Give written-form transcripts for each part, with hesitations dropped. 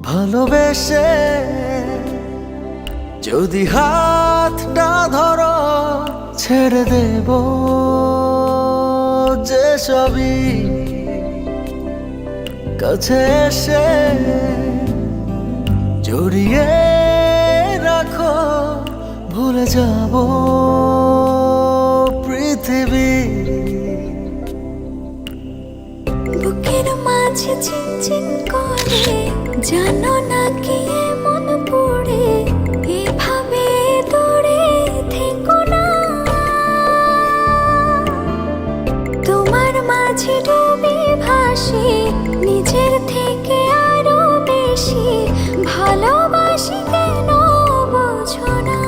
ভালোবেসে যদি হাতটা ধরো ছেড়ে দেব যে সবই, কাছে এসে জড়িয়ে রাখো ভুলে যাব পৃথিবী। বুকের মাঝে চিনচিন করে জানো না কি এমন পড়ে, এভাবে দূরে থেকো না। তোমার মাঝে ডুবে ভাসি নিজের থেকে আরো বেশি, ভালোবাসি কেন বোঝো না।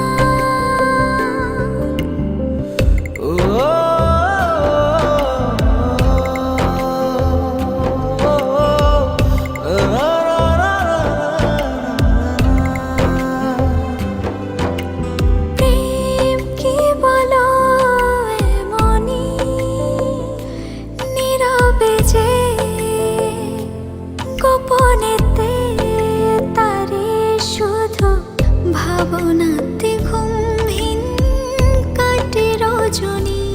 প্রেম কি বলো এমনই নীরবে যে গোপনেতে তারে শুধু ভাবনাতে ঘুমহীন কাটে রজনী।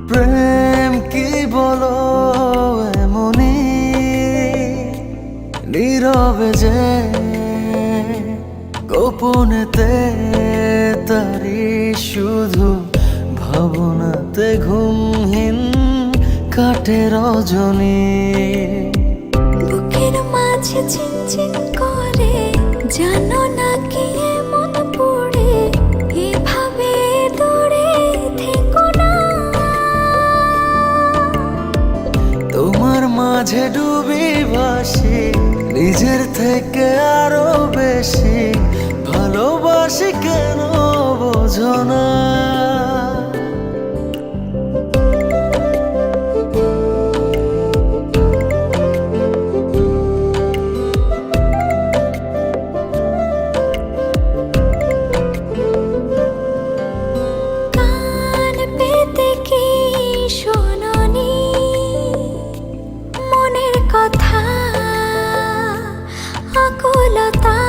প্রেম কি বলো এমনই নীরবে যে গোপনেতে তারি শুধু ভাবনাতে ঘুমহীন কাটে রজনী। বুকের মাঝে চিনচিন করে জানো না কি এমন পড়ে, এভাবে দূরে থেকো না। তোমার মাঝে ডুবি ভাসি নিজের থেকে আরো বেশি, ভালোবাসি কেন বোঝো না। কান পেতে কি শোনোনি মনের কথা, আকুলতা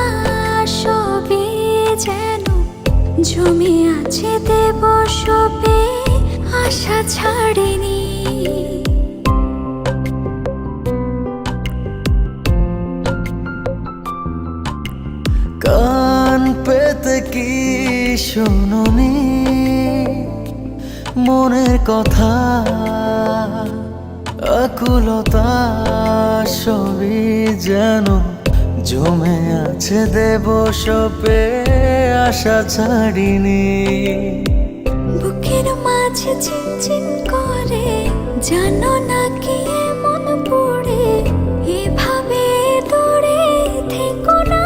সবে যেন জমে আছে দেব সবে, আশা ছাড়েনি। কান পেতে কি শোনোনি মনের কথা, আকুলতা সবই যেন জমে আছে দেব সপে, আশা ছাড়িনি। বুকের মাঝে চিনচিন করে জানো না কি এমন পড়ে, এভাবে দূরে থেকো না।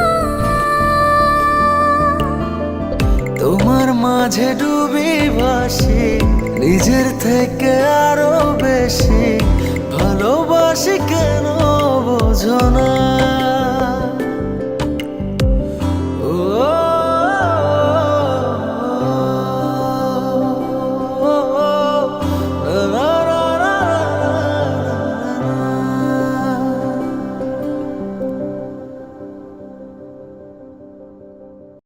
তোমার মাঝে ডুবি ভাসি নিজের থেকে আরো বেশি, ভালোবাসি কেন বোঝো না।